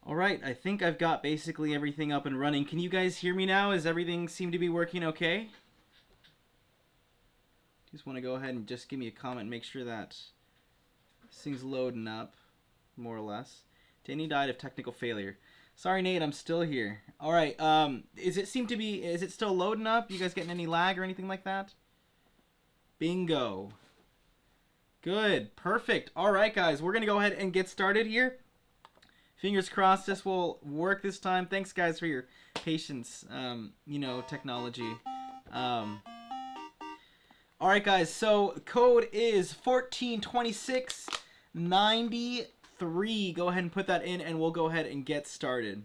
All right, I think I've got basically everything up and running. Can you guys hear me now? Does everything seem to be working okay? Just want to go ahead and just give me a comment and make sure that this thing's loading up, more or less. Danny died of technical failure. Sorry, Nate, I'm still here. All right, is it still loading up? You guys getting any lag or anything like that? Bingo. Good, perfect. All right, guys, we're going to go ahead and get started here. Fingers crossed this will work this time. Thanks, guys, for your patience. Technology. All right, guys, so code is 142693. Go ahead and put that in, and we'll go ahead and get started.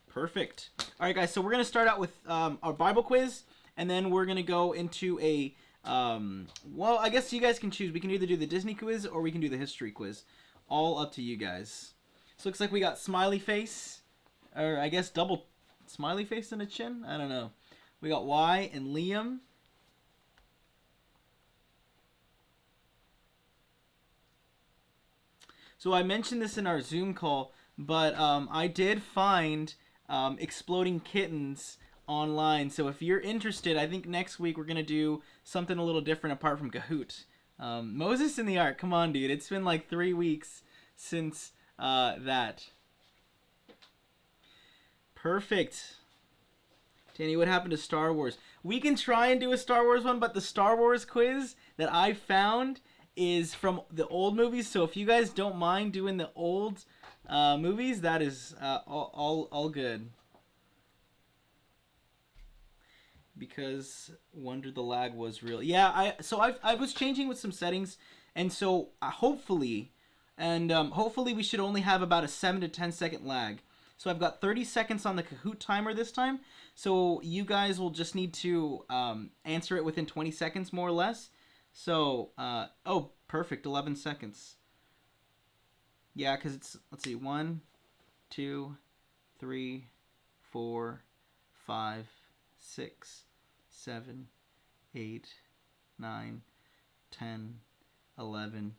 Perfect. All right, guys, so we're going to start out with our Bible quiz, and then we're going to go into a... well, I guess you guys can choose. We can either do the Disney quiz or we can do the history quiz. All up to you guys. So looks like we got smiley face, or I guess double smiley face and a chin. I don't know. We got Y and Liam. So I mentioned this in our Zoom call, but I did find exploding kittens online. So if you're interested, I think next week we're going to do something a little different apart from Kahoot. Moses in the Ark. Come on, dude. It's been like 3 weeks since that. Perfect. Danny, what happened to Star Wars? We can try and do a Star Wars one, but the Star Wars quiz that I found is from the old movies. So if you guys don't mind doing the old movies, that is all good. Because wonder the lag was real. Yeah, I was changing with some settings, and so hopefully we should only have about a 7 to 10 second lag. So I've got 30 seconds on the Kahoot timer this time. So you guys will just need to answer it within 20 seconds, more or less. So oh, perfect, 11 seconds. Yeah, because it's, let's see, 1, 2, 3, 4, 5, 6, 7, 8, 9, 10, 11.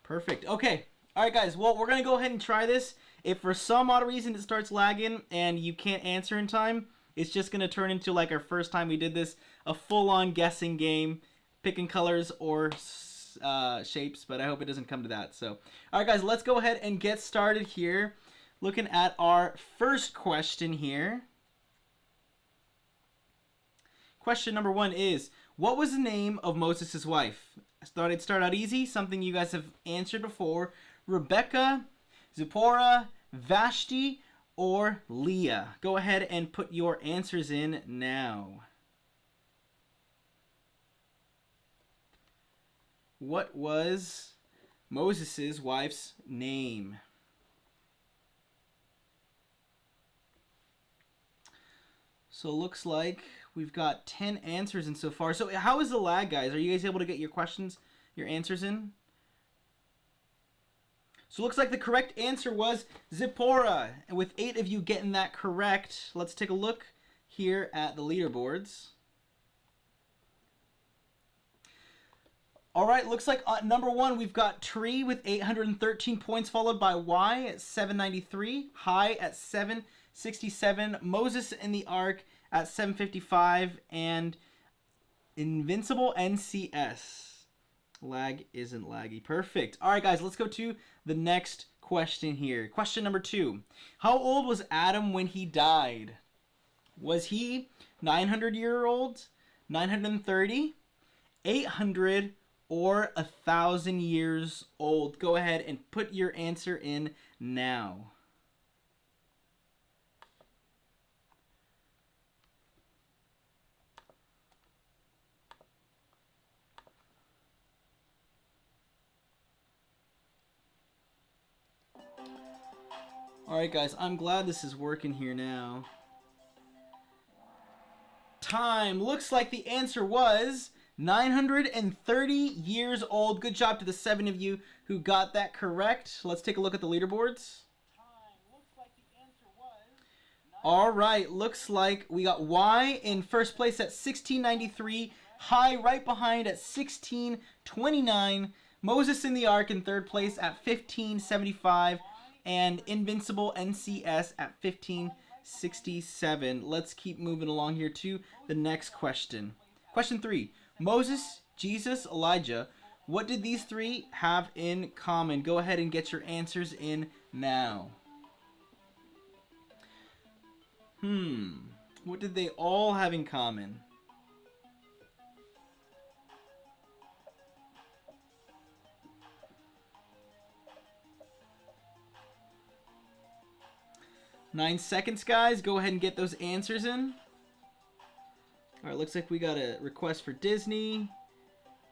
Perfect. Okay. All right, guys. Well, we're going to go ahead and try this. If for some odd reason it starts lagging and you can't answer in time, it's just going to turn into, like our first time we did this, a full-on guessing game, picking colors or shapes, but I hope it doesn't come to that. So, all right, guys, let's go ahead and get started here. Looking at our first question here. Question number 1 is, what was the name of Moses' wife? I thought I'd start out easy, something you guys have answered before. Rebecca, Zipporah, Vashti, or Leah? Go ahead and put your answers in now. What was Moses' wife's name? So it looks like we've got 10 answers in so far. So how is the lag, guys? Are you guys able to get your questions, your answers in? So it looks like the correct answer was Zipporah. And with 8 of you getting that correct, let's take a look here at the leaderboards. All right, looks like number 1, we've got Tree with 813 points, followed by Y at 793, High at 767, Moses in the Ark at 755, and Invincible NCS. Lag isn't laggy. Perfect. All right, guys, let's go to the next question here. Question number 2. How old was Adam when he died? Was he 900-year-old, 930, 800, or 1,000 years old? Go ahead and put your answer in now. Alright, guys, I'm glad this is working here now. Time. Looks like the answer was 930 years old. Good job to the 7 of you who got that correct. Let's take a look at the leaderboards. All right, looks like we got Y in first place at 1693, High right behind at 1629, Moses in the Ark in third place at 1575, and Invincible NCS at 1567. Let's keep moving along here to the next question. Question 3. Moses, Jesus, Elijah. What did these three have in common? Go ahead and get your answers in now. What did they all have in common? Nine seconds, guys. Go ahead and get those answers in. All right, looks like we got a request for Disney.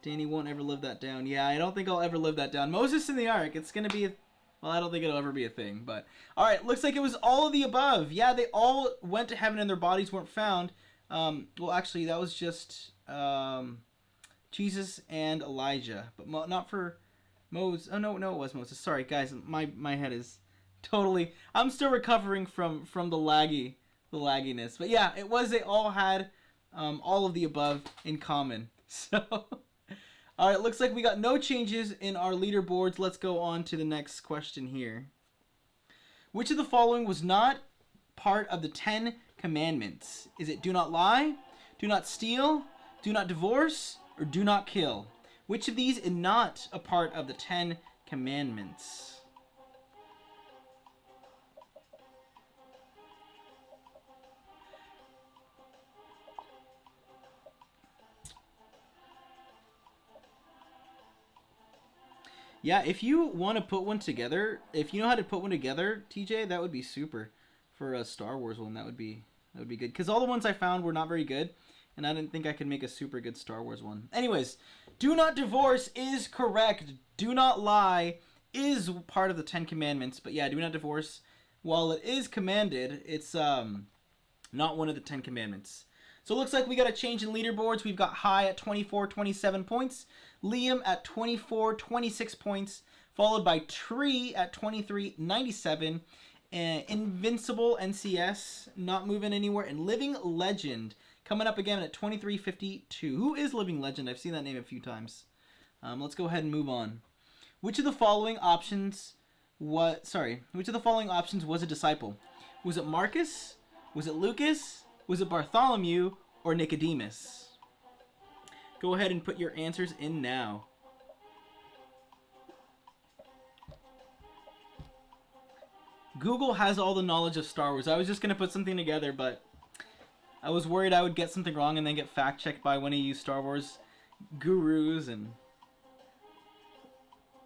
Danny won't ever live that down. Yeah, I don't think I'll ever live that down. Moses in the Ark. It's going to be, well, I don't think it'll ever be a thing. But, all right, looks like it was all of the above. Yeah, they all went to heaven and their bodies weren't found. Well, actually, that was just Jesus and Elijah. But not for Moses. Oh, no, it was Moses. Sorry, guys. My head is totally... I'm still recovering from the lagginess. But, yeah, it was they all had all of the above in common. So... All right, looks like we got no changes in our leaderboards. Let's go on to the next question here. Which of the following was not part of the 10 commandments? Is it do not lie, do not steal, do not divorce, or do not kill? Which of these is not a part of the 10 commandments? Yeah, if you want to put one together, if you know how to put one together, TJ, that would be super for a Star Wars one. That would be good, because all the ones I found were not very good, and I didn't think I could make a super good Star Wars one. Anyways, do not divorce is correct. Do not lie is part of the 10 commandments, but yeah, do not divorce, while it is commanded, it's not one of the 10 commandments. So it looks like we got a change in leaderboards. We've got High at 24-27 points, Liam at 24-26 points, followed by Tree at 23-97, and Invincible NCS not moving anywhere, and Living Legend coming up again at 23-52. Who is Living Legend? I've seen that name a few times. Let's go ahead and move on. Which of the following options was a disciple? Was it Marcus? Was it Lucas? Was it Bartholomew or Nicodemus? Go ahead and put your answers in now. Google has all the knowledge of Star Wars. I was just going to put something together, but I was worried I would get something wrong and then get fact-checked by one of you Star Wars gurus. And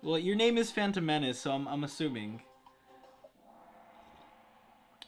well, your name is Phantom Menace, so I'm assuming.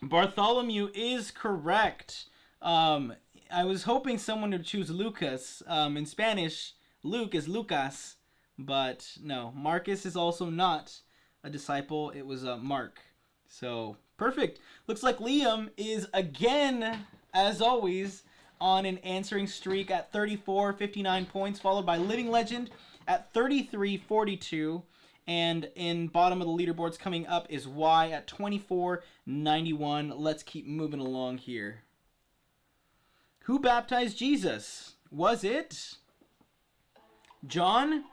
Bartholomew is correct. I was hoping someone would choose Lucas. In Spanish, Luke is Lucas, but no. Marcus is also not a disciple. It was Mark. So, perfect. Looks like Liam is again, as always, on an answering streak at 34-59 points, followed by Living Legend at 33-42. And in bottom of the leaderboards coming up is Y at 24-91. Let's keep moving along here. Who baptized Jesus? Was it John,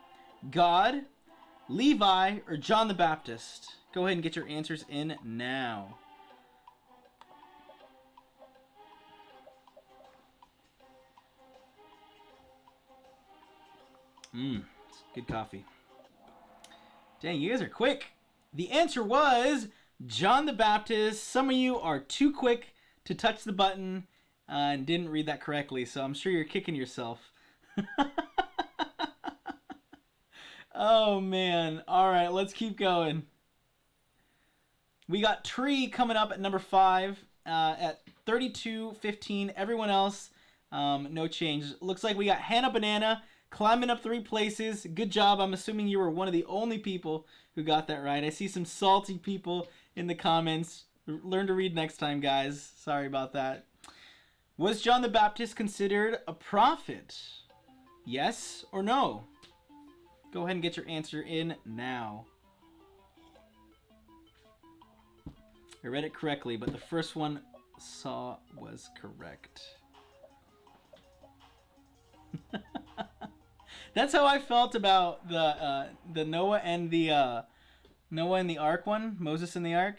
God, Levi, or John the Baptist? Go ahead and get your answers in now. It's good coffee. Dang, you guys are quick. The answer was John the Baptist. Some of you are too quick to touch the button and didn't read that correctly, so I'm sure you're kicking yourself. Oh, man. All right, let's keep going. We got Tree coming up at number 5 at 32-15. Everyone else, no change. Looks like we got Hannah Banana climbing up 3 places. Good job. I'm assuming you were one of the only people who got that right. I see some salty people in the comments. Learn to read next time, guys. Sorry about that. Was John the Baptist considered a prophet? Yes or no? Go ahead and get your answer in now. I read it correctly, but the first one saw was correct. That's how I felt about the Noah and the Ark one, Moses and the Ark.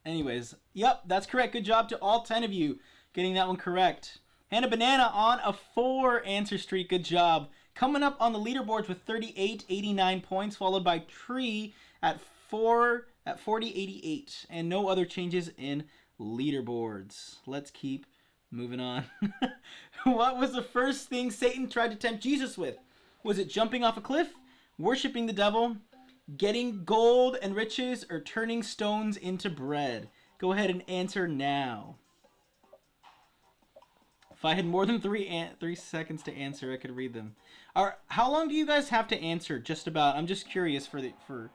Anyways, yep, that's correct. Good job to all 10 of you getting that one correct. Hannah Banana on a 4 answer streak. Good job. Coming up on the leaderboards with 38.89 points, followed by Tree at 40.88, and no other changes in leaderboards. Let's keep moving on. What was the first thing Satan tried to tempt Jesus with? Was it jumping off a cliff, worshiping the devil, getting gold and riches, or turning stones into bread? Go ahead and answer now. If I had more than 3 seconds to answer, I could read them. How long do you guys have to answer? Just about. I'm just curious for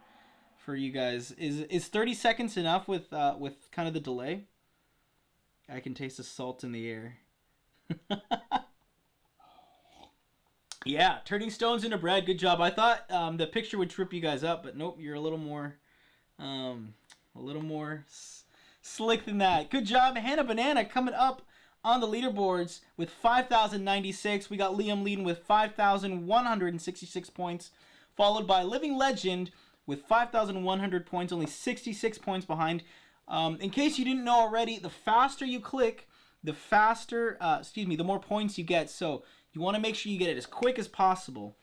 you guys. Is 30 seconds enough with kind of the delay? I can taste the salt in the air. Yeah, turning stones into bread. Good job. I thought the picture would trip you guys up, but nope. You're a little more slick than that. Good job, Hannah Banana, coming up on the leaderboards with 5,096. We got Liam leading with 5,166 points, followed by Living Legend with 5,100 points, only 66 points behind. In case you didn't know already, the faster you click, the more points you get. So you want to make sure you get it as quick as possible,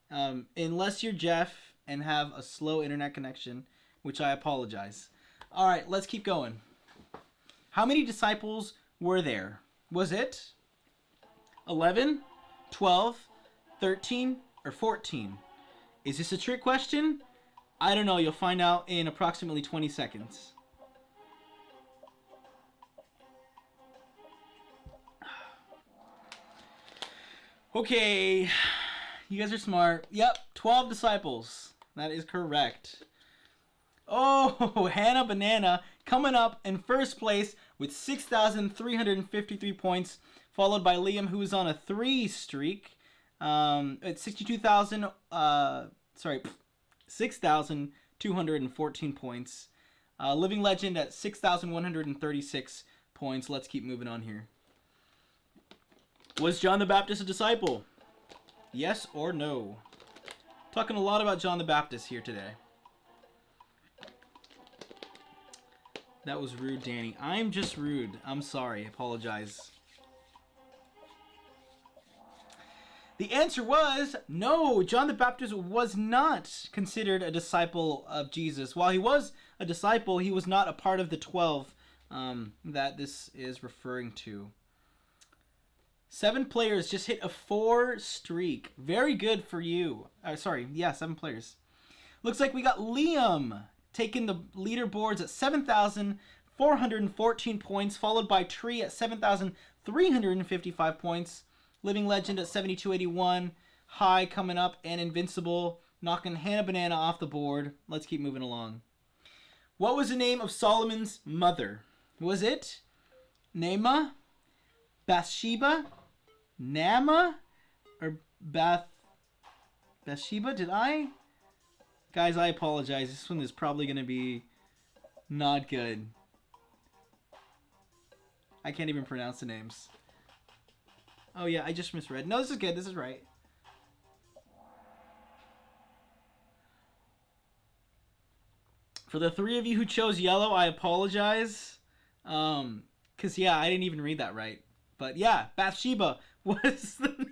unless you're Jeff and have a slow internet connection, which I apologize. All right, let's keep going. How many disciples were there? Was it 11, 12, 13, or 14? Is this a trick question? I don't know. You'll find out in approximately 20 seconds. Okay. You guys are smart. Yep, 12 disciples. That is correct. Oh, Hannah Banana coming up in first place with 6,353 points, followed by Liam, who is on a 3 streak at 6,214 points. Living Legend at 6,136 points. Let's keep moving on here. Was John the Baptist a disciple? Yes or no? Talking a lot about John the Baptist here today. That was rude, Danny. I'm just rude. I'm sorry. I apologize. The answer was no. John the Baptist was not considered a disciple of Jesus. While he was a disciple, he was not a part of the 12 that this is referring to. 7 players just hit a 4 streak. Very good for you. 7 players. Looks like we got Liam taking the leaderboards at 7,414 points, followed by Tree at 7,355 points. Living Legend at 7,281. High coming up, and Invincible knocking Hannah Banana off the board. Let's keep moving along. What was the name of Solomon's mother? Was it Naamah, Bathsheba, Naamah, or Bathsheba? Guys, I apologize. This one is probably going to be not good. I can't even pronounce the names. Oh, yeah, I just misread. No, this is good. This is right. For the 3 of you who chose yellow, I apologize. Because, yeah, I didn't even read that right. But, yeah, Bathsheba was the name.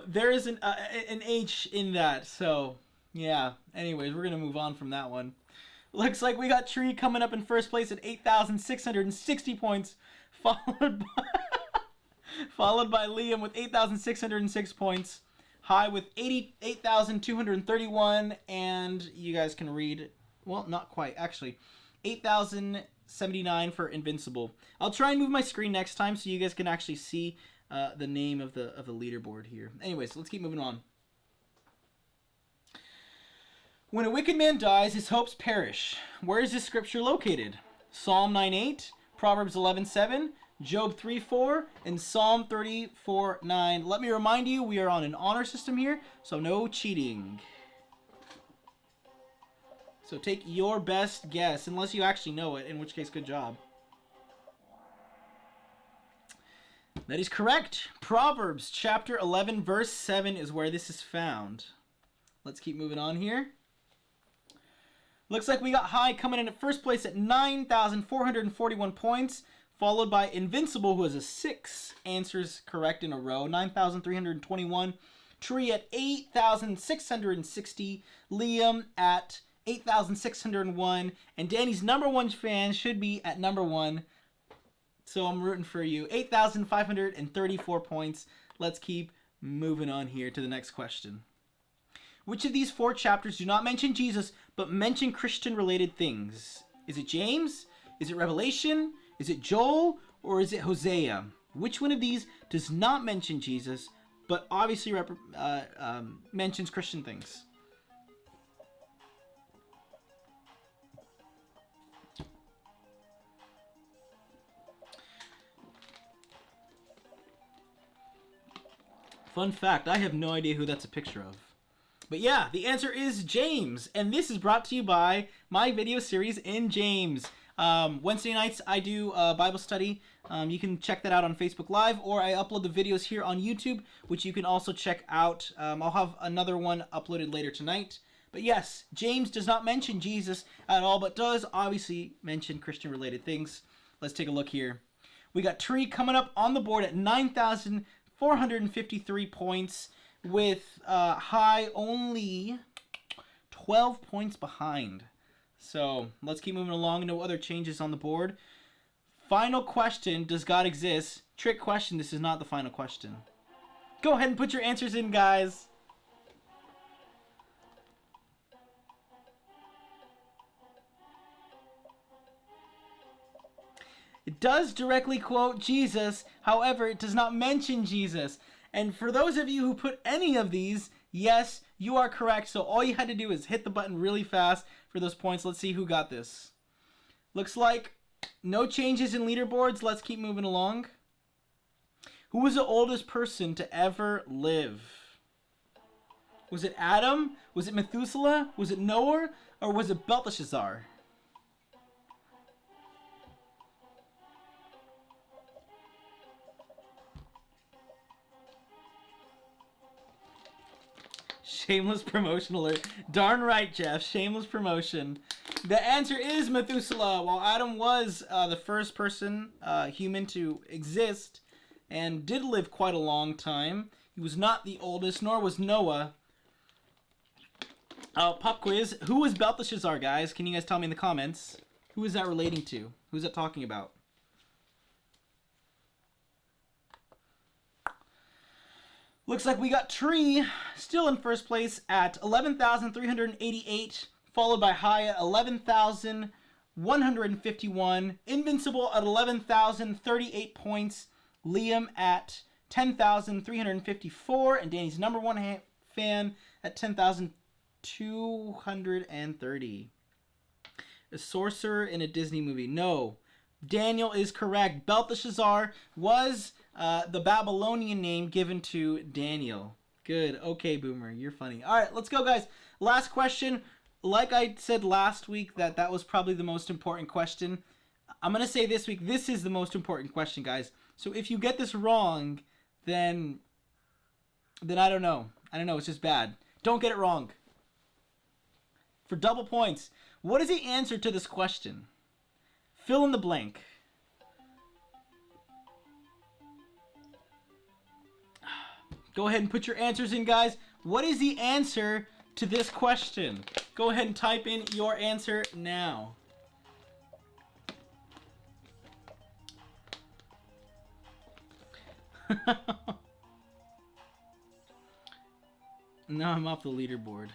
There is an H in that, so yeah. Anyways, we're gonna move on from that one. Looks like we got Tree coming up in first place at 8,660 points, followed by Liam with 8,606 points, High with 8,231, and you guys can read. Well, not quite actually. 8,079 for Invincible. I'll try and move my screen next time so you guys can actually see the name of the leaderboard here. Anyways, let's keep moving on. When a wicked man dies, his hopes perish. Where is this scripture located? Psalm 9:8, Proverbs 11:7, Job 3:4, and Psalm 34:9. Let me remind you, we are on an honor system here, so no cheating. So take your best guess, unless you actually know it, in which case, good job. That is correct. Proverbs chapter 11 verse 7 is where this is found. Let's keep moving on here. Looks like we got High coming in at first place at 9,441 points, followed by Invincible, who has a 6 answers correct in a row, 9,321. Tree at 8,660. Liam at 8,601. And Danny's number one fan should be at number one. So I'm rooting for you. 8,534 points. Let's keep moving on here to the next question. Which of these 4 chapters do not mention Jesus, but mention Christian-related things? Is it James? Is it Revelation? Is it Joel? Or is it Hosea? Which one of these does not mention Jesus, but obviously mentions Christian things? Fun fact, I have no idea who that's a picture of. But yeah, the answer is James, and this is brought to you by my video series in James. Wednesday nights I do a Bible study. You can check that out on Facebook Live, or I upload the videos here on YouTube, which you can also check out. I'll have another one uploaded later tonight. But yes, James does not mention Jesus at all, but does obviously mention Christian-related things. Let's take a look here. We got Tree coming up on the board at 9,453 points, with High only 12 points behind. So let's keep moving along. No other changes on the board. Final question, does God exist? Trick question, this is not the final question. Go ahead and put your answers in, guys. It does directly quote Jesus, however, it does not mention Jesus. And for those of you who put any of these, yes, you are correct. So all you had to do is hit the button really fast for those points. Let's see who got this. Looks like no changes in leaderboards. Let's keep moving along. Who was the oldest person to ever live? Was it Adam? Was it Methuselah? Was it Noah? Or was it Belteshazzar? Shameless promotion alert. Darn right, Jeff. Shameless promotion. The answer is Methuselah. While Adam was the first person, human, to exist and did live quite a long time, he was not the oldest, nor was Noah. Pop quiz. Who was Belteshazzar, guys? Can you guys tell me in the comments? Who is that relating to? Who's that talking about? Looks like we got Tree still in first place at 11,388, followed by High at 11,151, Invincible at 11,038 points, Liam at 10,354, and Danny's number one fan at 10,230. A sorcerer in a Disney movie. No. Daniel is correct. Belteshazzar was the Babylonian name given to Daniel. Good. Okay, Boomer. You're funny. All right, let's go, guys. Last question. Like I said last week, that was probably the most important question. I'm going to say this week, this is the most important question, guys. So if you get this wrong, then I don't know. I don't know. It's just bad. Don't get it wrong. For double points, what is the answer to this question? Fill in the blank. Go ahead and put your answers in, guys. What is the answer to this question? Go ahead and type in your answer now. Now I'm off the leaderboard.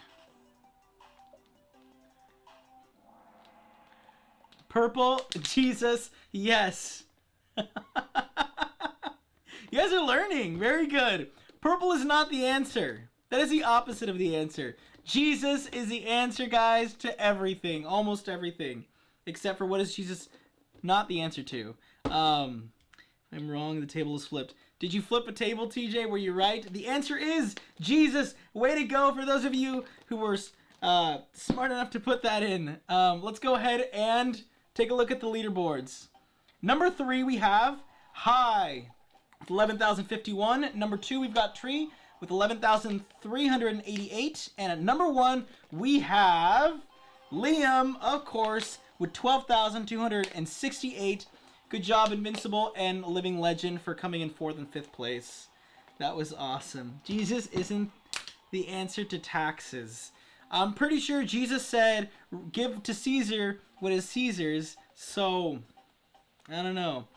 Purple, Jesus, yes. You guys are learning. Very good. Purple is not the answer. That is the opposite of the answer. Jesus is the answer, guys, to everything. Almost everything. Except for what is Jesus not the answer to. I'm wrong. The table is flipped. Did you flip a table, TJ? Were you right? The answer is Jesus. Way to go for those of you who were smart enough to put that in. Let's go ahead and take a look at the leaderboards. Number 3, we have High with 11,051. Number 2, we've got Tree with 11,388. And at number 1, we have Liam, of course, with 12,268. Good job, Invincible and Living Legend, for coming in 4th and 5th place. That was awesome. Jesus isn't the answer to taxes. I'm pretty sure Jesus said, give to Caesar what is Caesar's. So, I don't know.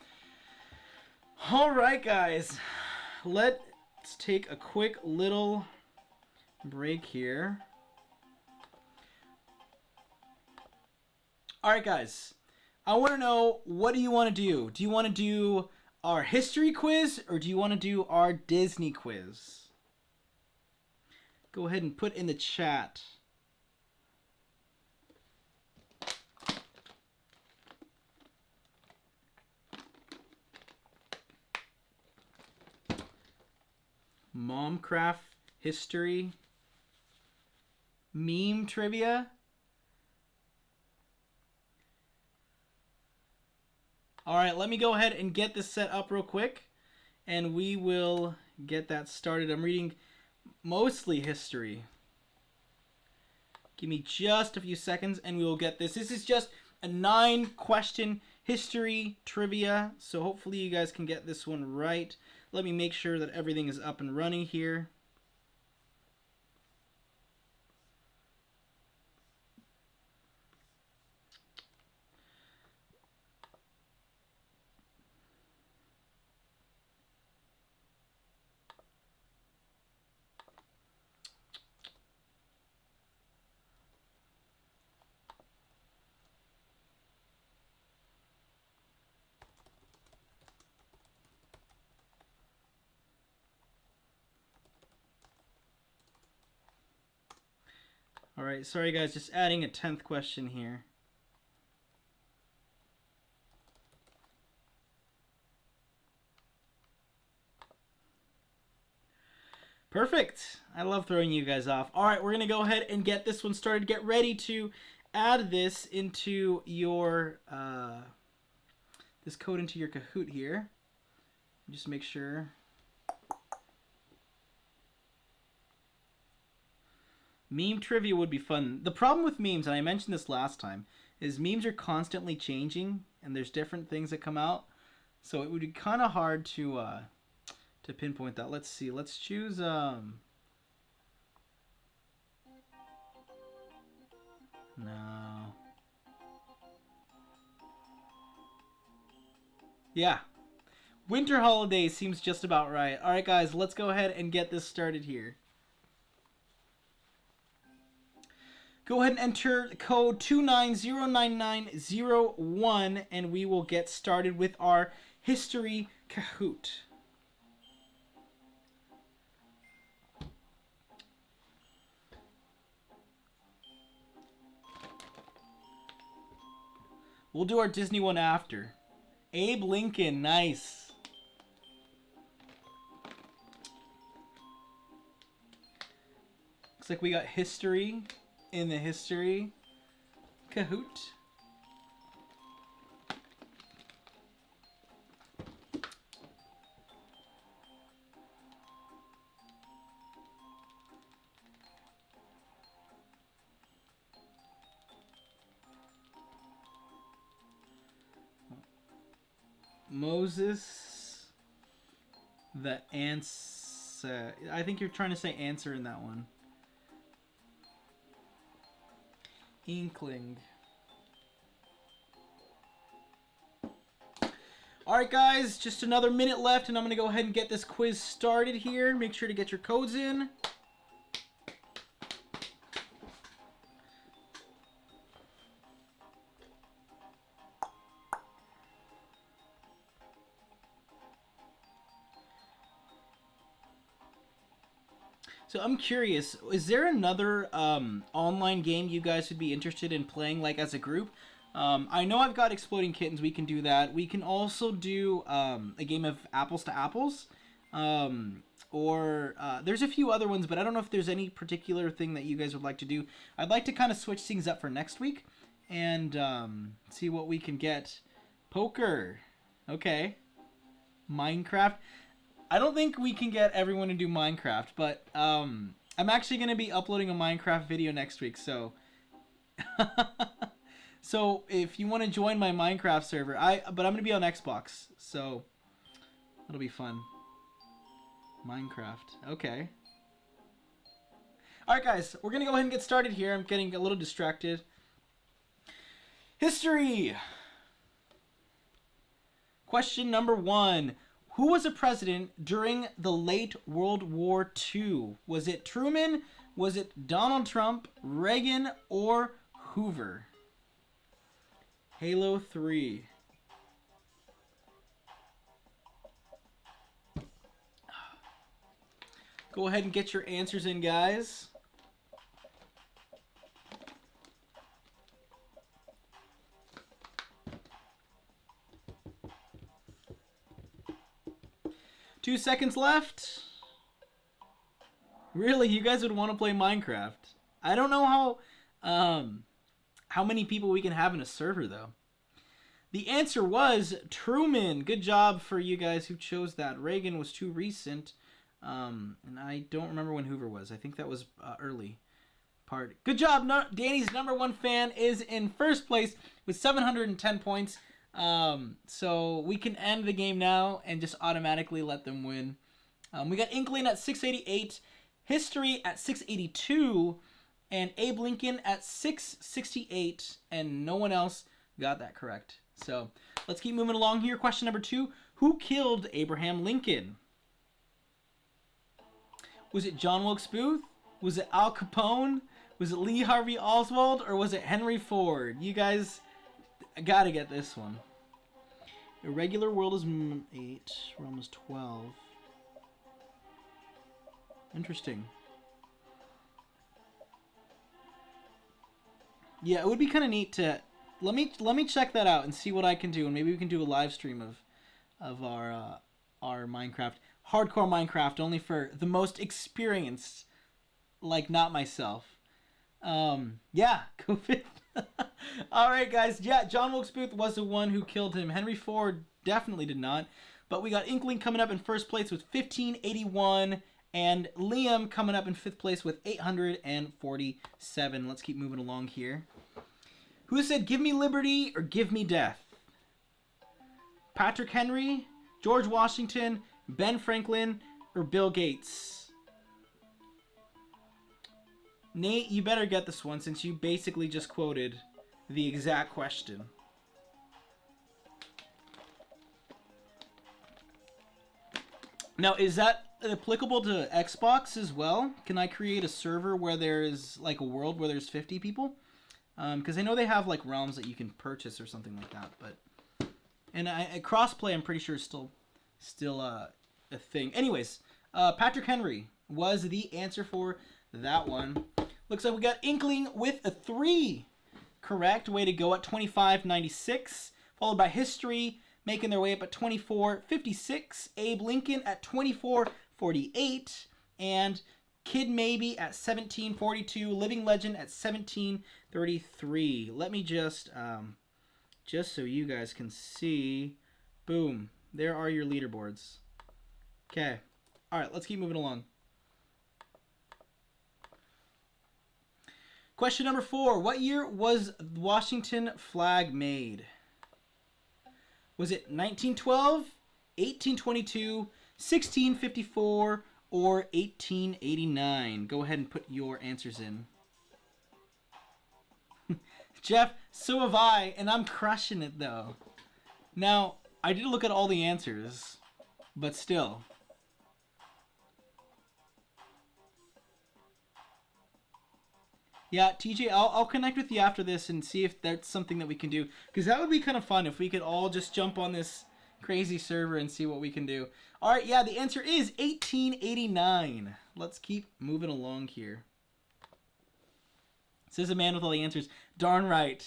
All right, guys. Let's take a quick little break here. All right, guys. I want to know, what do you want to do? Do you want to do our history quiz, or do you want to do our Disney quiz? Go ahead and put in the chat. Momcraft history. Meme trivia. All right, let me go ahead and get this set up real quick, and we will get that started. I'm reading mostly history. Give me just a few seconds, and we will get this. This is just a 9-question history trivia, so hopefully you guys can get this one right. Let me make sure that everything is up and running here. All right, sorry guys, just adding a 10th question here. Perfect. I love throwing you guys off. All right, we're going to go ahead and get this one started. Get ready to add this into your, this code into your Kahoot here. Just make sure. Meme trivia would be fun. The problem with memes, and I mentioned this last time, is memes are constantly changing, and there's different things that come out. So it would be kind of hard to pinpoint that. Let's see. Let's choose. No. Yeah. Winter holidays seems just about right. All right, guys, let's go ahead and get this started here. Go ahead and enter code 2909901, and we will get started with our history Kahoot. We'll do our Disney one after. Abe Lincoln, nice. Looks like we got history in the history Kahoot. Moses, the answer. I think you're trying to say answer in that one. Inkling. Alright guys, just another minute left and I'm going to go ahead and get this quiz started here. Make sure to get your codes in. So I'm curious, is there another online game you guys would be interested in playing, like as a group? I know I've got Exploding Kittens. We can do that. We can also do a game of Apples to Apples. Or there's a few other ones, but I don't know if there's any particular thing that you guys would like to do. I'd like to kind of switch things up for next week and see what we can get. Poker. Okay. Minecraft. I don't think we can get everyone to do Minecraft, but I'm actually going to be uploading a Minecraft video next week, so so if you want to join my Minecraft server, but I'm going to be on Xbox, so it'll be fun. Minecraft. Okay. All right, guys, we're going to go ahead and get started here. I'm getting a little distracted. History. Question number 1. Who was a president during the late World War II? Was it Truman? Was it Donald Trump, Reagan, or Hoover? Halo 3. Go ahead and get your answers in, guys. Two seconds left. Really, you guys would want to play Minecraft? I don't know how many people we can have in a server, though. The answer was Truman. Good job for you guys who chose that. Reagan was too recent. And I don't remember when Hoover was. I think that was early part. Good job. No, Danny's #1 fan is in first place with 710 points. So we can end the game now and just automatically let them win. We got Inkling at 688, History at 682, and Abe Lincoln at 668, and no one else got that correct. So let's keep moving along here. Question number 2. Who killed Abraham Lincoln? Was it John Wilkes Booth? Was it Al Capone? Was it Lee Harvey Oswald? Or was it Henry Ford? You guys gotta get this one. Irregular world is 8. Rome is 12. Interesting. Yeah, it would be kind of neat to... Let me check that out and see what I can do. And maybe we can do a live stream of our Minecraft. Hardcore Minecraft, only for the most experienced, like not myself. Yeah, COVID. All right, guys. Yeah, John Wilkes Booth was the one who killed him. Henry Ford definitely did not. But we got Inkling coming up in first place with 1581, and Liam coming up in 5th place with 847. Let's keep moving along here. Who said, "Give me liberty or give me death"? Patrick Henry, George Washington, Ben Franklin, or Bill Gates? Nate, you better get this one since you basically just quoted the exact question. Now, is that applicable to Xbox as well? Can I create a server where there's like a world where there's 50 people? Because I know they have like realms that you can purchase or something like that, but crossplay I'm pretty sure is still a thing. Anyways, Patrick Henry was the answer for that one. Looks like we got Inkling with a 3 correct. Way to go at 2596. Followed by History making their way up at 2456. Abe Lincoln at 2448. And Kid Maybe at 1742. Living Legend at 1733. Let me just so you guys can see. Boom. There are your leaderboards. Okay. All right, let's keep moving along. Question number 4. What year was the Washington flag made? Was it 1912, 1822, 1654, or 1889? Go ahead and put your answers in. Jeff, so have I, and I'm crushing it, though. Now, I did look at all the answers, but still. Yeah, TJ, I'll connect with you after this and see if that's something that we can do. Because that would be kind of fun if we could all just jump on this crazy server and see what we can do. All right, yeah, the answer is 1889. Let's keep moving along here. Says a man with all the answers. Darn right.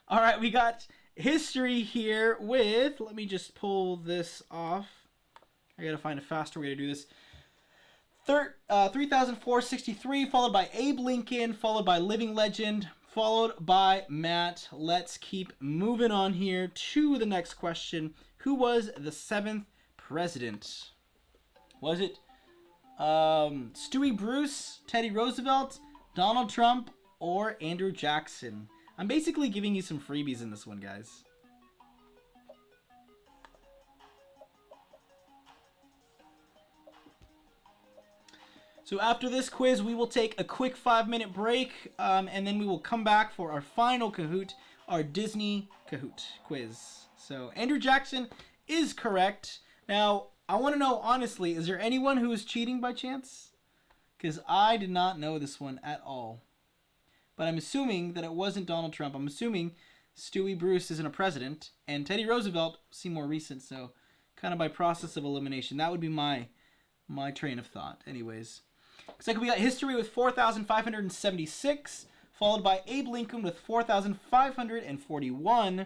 All right, we got History here with... Let me just pull this off. I got to find a faster way to do this. 3,463, followed by Abe Lincoln, followed by Living Legend, followed by Matt. Let's keep moving on here to the next question. Who was the 7th president? Was it Stewie Bruce, Teddy Roosevelt, Donald Trump, or Andrew Jackson? I'm basically giving you some freebies in this one, guys. So after this quiz, we will take a quick 5-minute break, and then we will come back for our final Kahoot, our Disney Kahoot quiz. So Andrew Jackson is correct. Now, I want to know, honestly, is there anyone who is cheating by chance? Because I did not know this one at all. But I'm assuming that it wasn't Donald Trump. I'm assuming Stewie Bruce isn't a president, and Teddy Roosevelt seemed more recent, so kind of by process of elimination. That would be my train of thought. Anyways. Looks like we got history with 4,576, followed by Abe Lincoln with 4,541,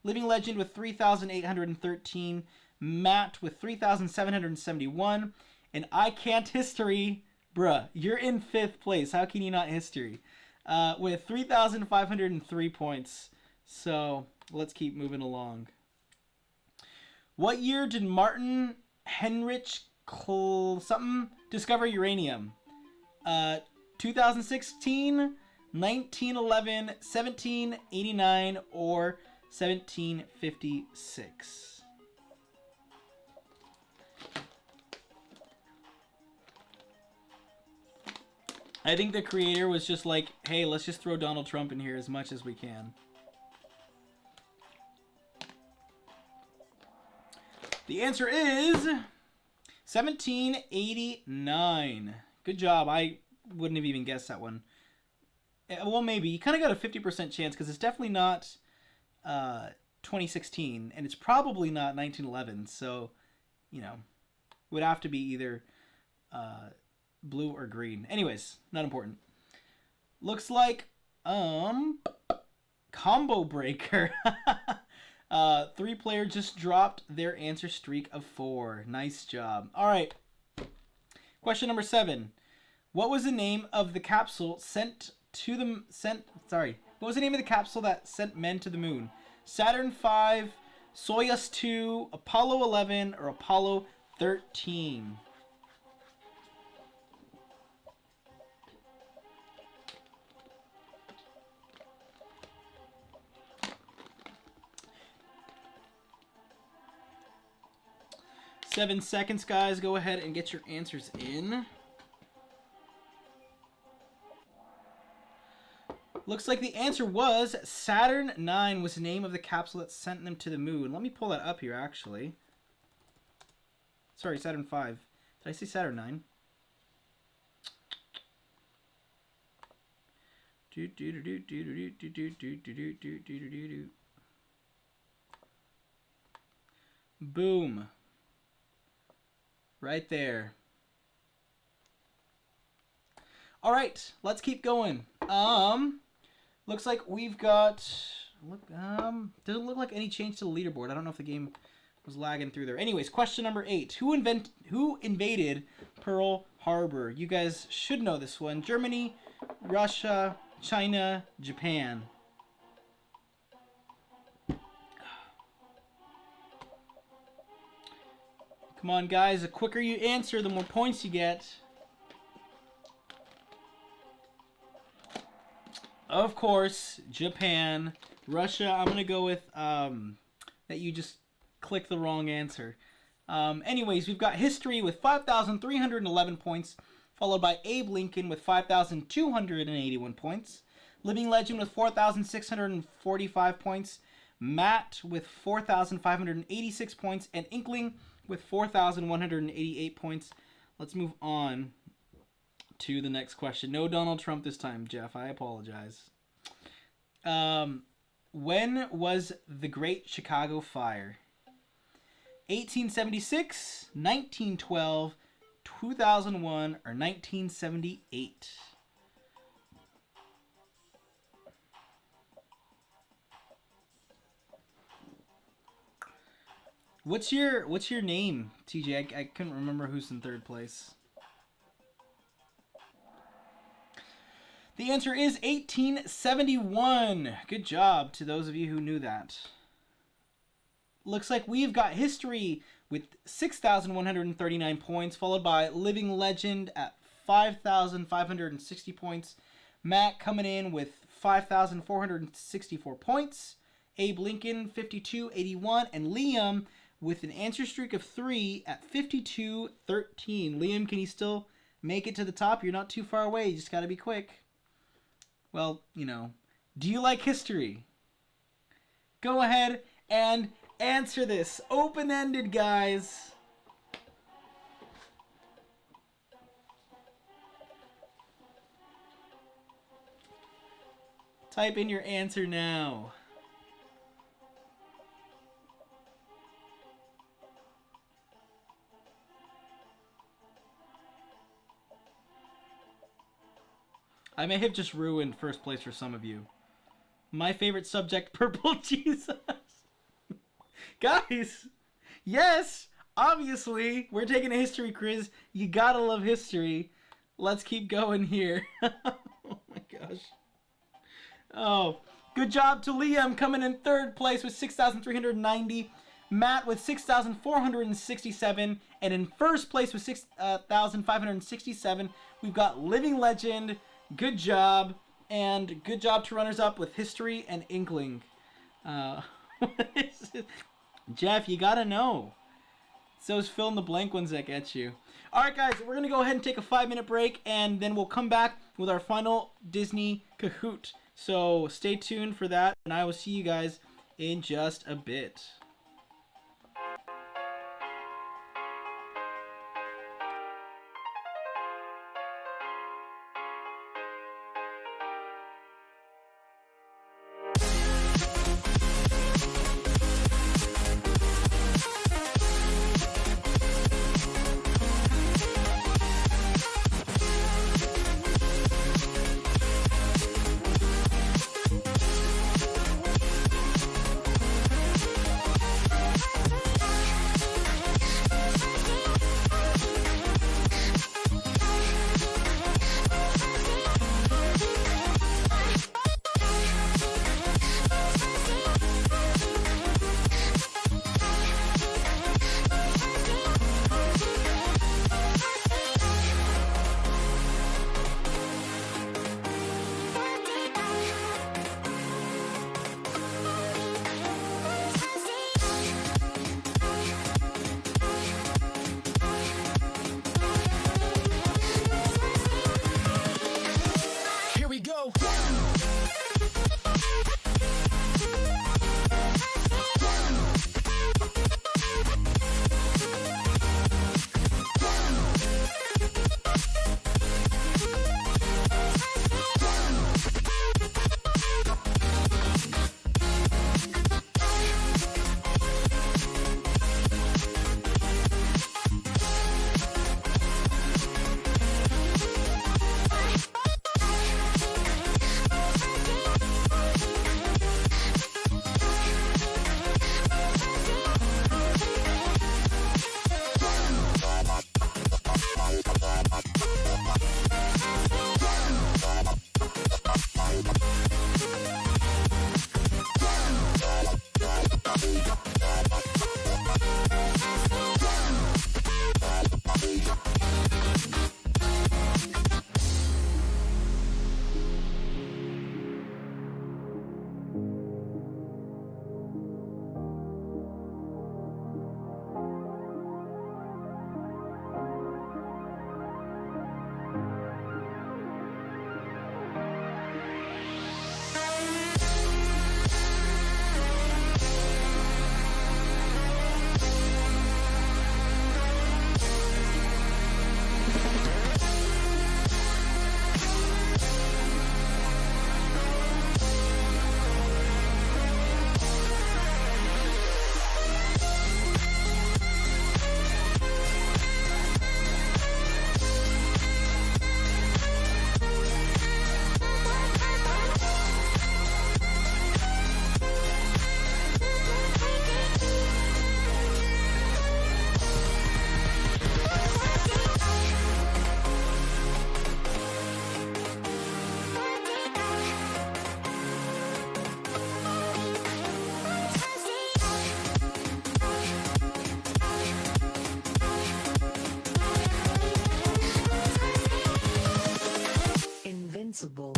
living legend with 3,813, Matt with 3,771, and I can't history, bruh, you're in 5th place. How can you not history? With 3,503 points. So let's keep moving along. What year did Martin Heinrich something discover uranium? 2016, 1911, 1789, or 1756? I think the creator was just like, hey, let's just throw Donald Trump in here as much as we can. The answer is 1789. Good job. I wouldn't have even guessed that one. Well, maybe. You kind of got a 50% chance because it's definitely not 2016, and it's probably not 1911. So, you know, it would have to be either blue or green. Anyways, not important. Looks like combo breaker. 3-player just dropped their answer streak of 4. Nice job. All right. Question number 7. What was the name of the capsule What was the name of the capsule that sent men to the moon? Saturn V, Soyuz 2, Apollo 11, or Apollo 13? Seven seconds, guys. Go ahead and get your answers in. Looks like the answer was Saturn 9 was the name of the capsule that sent them to the moon. Let me pull that up here, actually. Sorry, Saturn 5. Did I say Saturn 9? Boom. Right there. All right, let's keep going. Looks like we've got. Doesn't look like any change to the leaderboard. I don't know if the game was lagging through there. Anyways, question number 8. Who invaded Pearl Harbor? You guys should know this one. Germany, Russia, China, Japan. Come on, guys. The quicker you answer, the more points you get. Of course, Japan. Russia, I'm going to go with that you just clicked the wrong answer. Anyways, we've got history with 5,311 points, followed by Abe Lincoln with 5,281 points. Living legend with 4,645 points. Matt with 4,586 points. And Inkling with 4,188 points. Let's move on to the next question. No Donald Trump this time, Jeff. I apologize. When was the Great Chicago Fire? 1876, 1912, 2001, or 1978? What's your name, TJ? I couldn't remember who's in 3rd place. The answer is 1871. Good job to those of you who knew that. Looks like we've got history with 6,139 points, followed by Living Legend at 5,560 points. Matt coming in with 5,464 points. Abe Lincoln, 5,281. And Liam with an answer streak of 3 at 5,213. Liam, can you still make it to the top? You're not too far away. You just got to be quick. Well, you know, do you like history? Go ahead and answer this. Open-ended, guys. Type in your answer now. I may have just ruined first place for some of you. My favorite subject, purple Jesus. Guys, yes, obviously, we're taking a history quiz. You gotta love history. Let's keep going here. Oh my gosh. Oh, good job to Liam coming in third place with 6,390. Matt with 6,467. And in first place with 6,567, we've got Living Legend. Good job. And good job to runners-up with History and Inkling. Jeff, you gotta know. It's those fill-in-the-blank ones that get you. Alright, guys, we're gonna go ahead and take a 5-minute break, and then we'll come back with our final Disney Kahoot. So stay tuned for that, and I will see you guys in just a bit. invincible.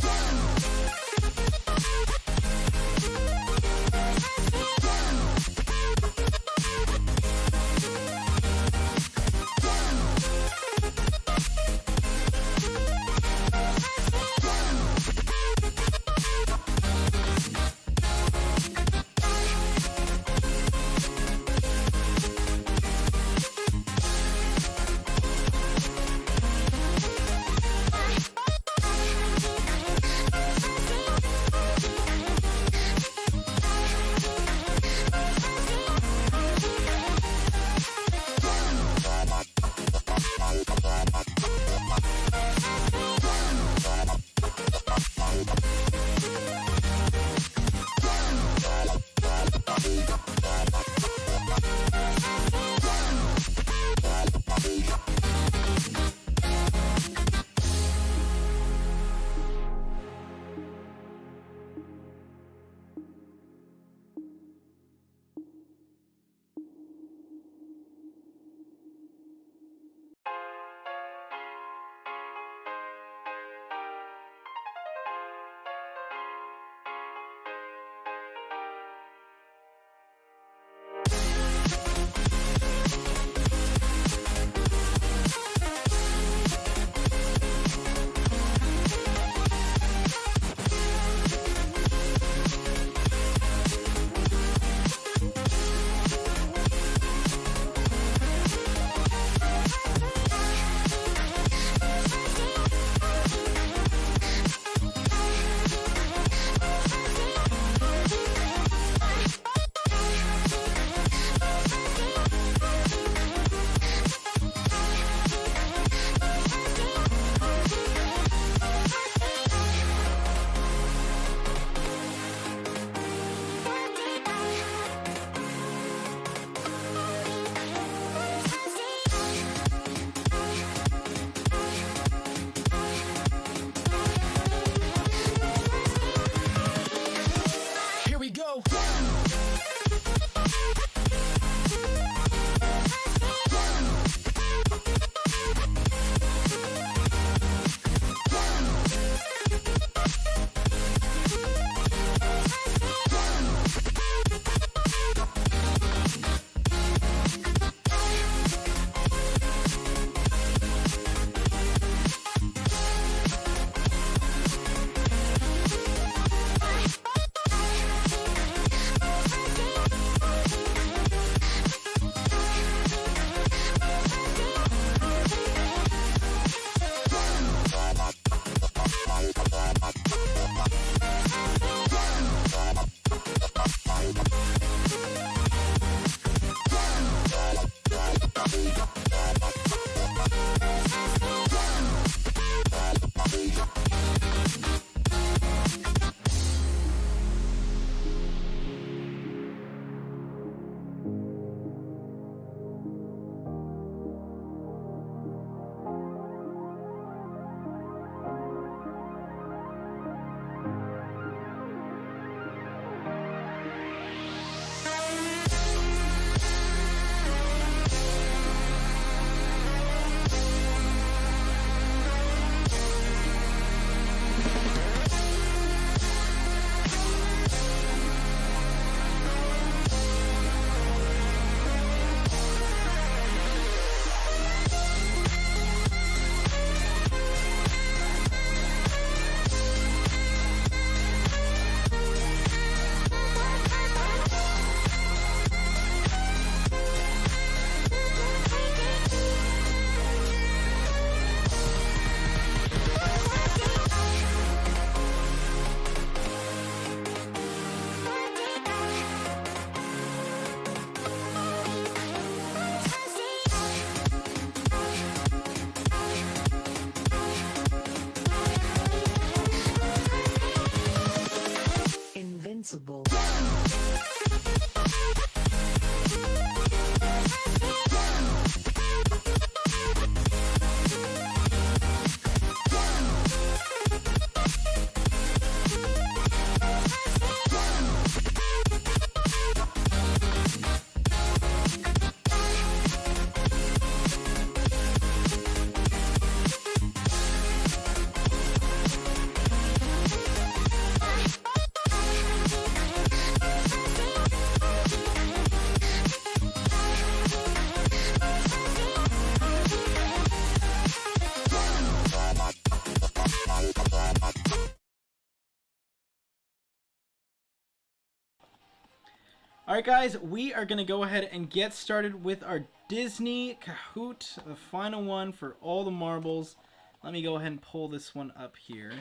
All right, guys, we are going to go ahead and get started with our Disney Kahoot, the final one for all the marbles. Let me go ahead and pull this one up here.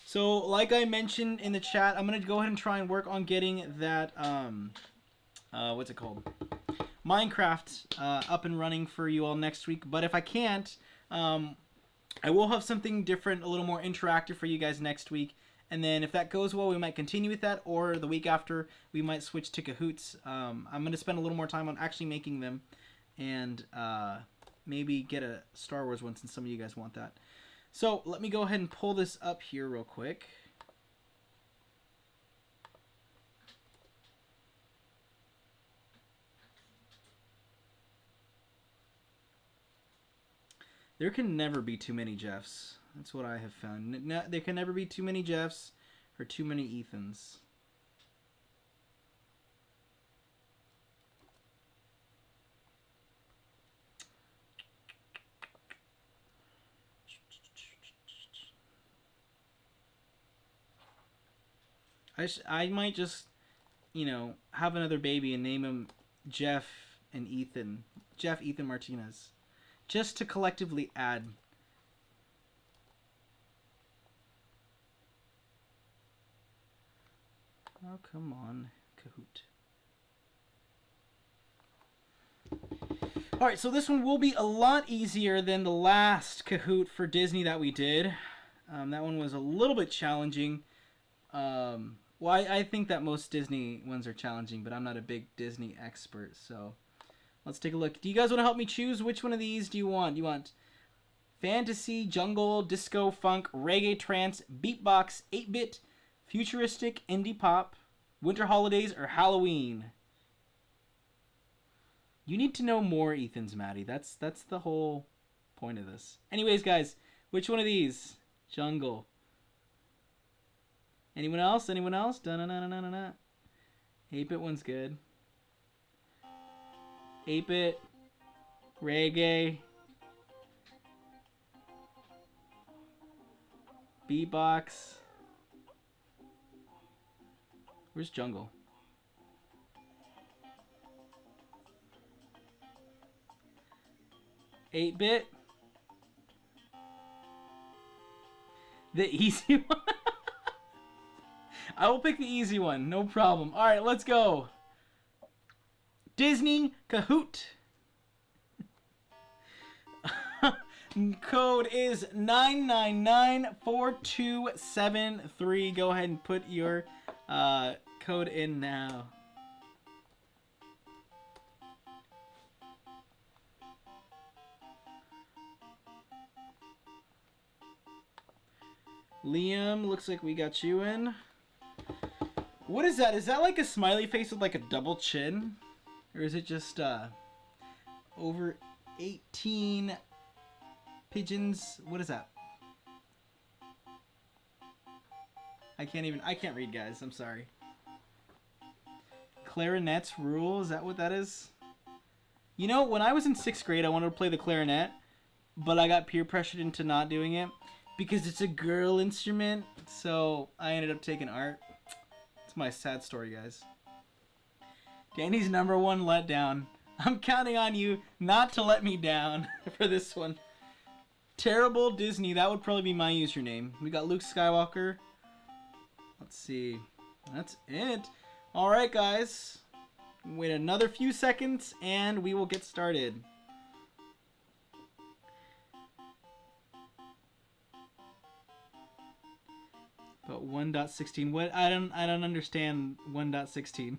So, like I mentioned in the chat, I'm going to go ahead and try and work on getting that, what's it called? Minecraft up and running for you all next week. But if I can't, I will have something different, a little more interactive for you guys next week. And then if that goes well, we might continue with that. Or the week after, we might switch to Kahoots. I'm going to spend a little more time on actually making them. And maybe get a Star Wars one since some of you guys want that. So let me go ahead and pull this up here real quick. There can never be too many Jeffs. That's what I have found. There can never be too many Jeffs or too many Ethans. I might just, you know, have another baby and name him Jeff and Ethan. Jeff Ethan Martinez. Just to collectively add. Oh, come on, Kahoot. Alright, so this one will be a lot easier than the last Kahoot for Disney that we did. That one was a little bit challenging. Well, I think that most Disney ones are challenging, but I'm not a big Disney expert, so let's take a look. Do you guys want to help me choose which one of these do you want? Do you want fantasy, jungle, disco, funk, reggae, trance, beatbox, 8-bit, futuristic, indie pop, winter holidays, or Halloween? You need to know more, Ethan's Maddie. That's the whole point of this. Anyways, guys, which one of these? Jungle. Anyone else? Anyone else? Da-na-na-na-na-na. 8-bit one's good. 8-bit. Reggae. Beatbox. Where's jungle? Eight-bit. The easy one. I will pick the easy one, no problem. All right, let's go. Disney Kahoot. Code is 9994273. Go ahead and put your code in now. Liam, looks like we got you in. What is that? Is that like a smiley face with like a double chin? Or is it just over 18 pigeons? What is that? I can't read, guys. I'm sorry. Clarinets rule, is that what that is? You know, when I was in 6th grade, I wanted to play the clarinet, but I got peer pressured into not doing it because it's a girl instrument, so I ended up taking art. It's my sad story, guys. Danny's #1 letdown. I'm counting on you not to let me down for this one. Terrible Disney, that would probably be my username. We got Luke Skywalker. Let's see. That's it. Alright, guys. Wait another few seconds and we will get started. But 1.16. What? I don't understand 1.16.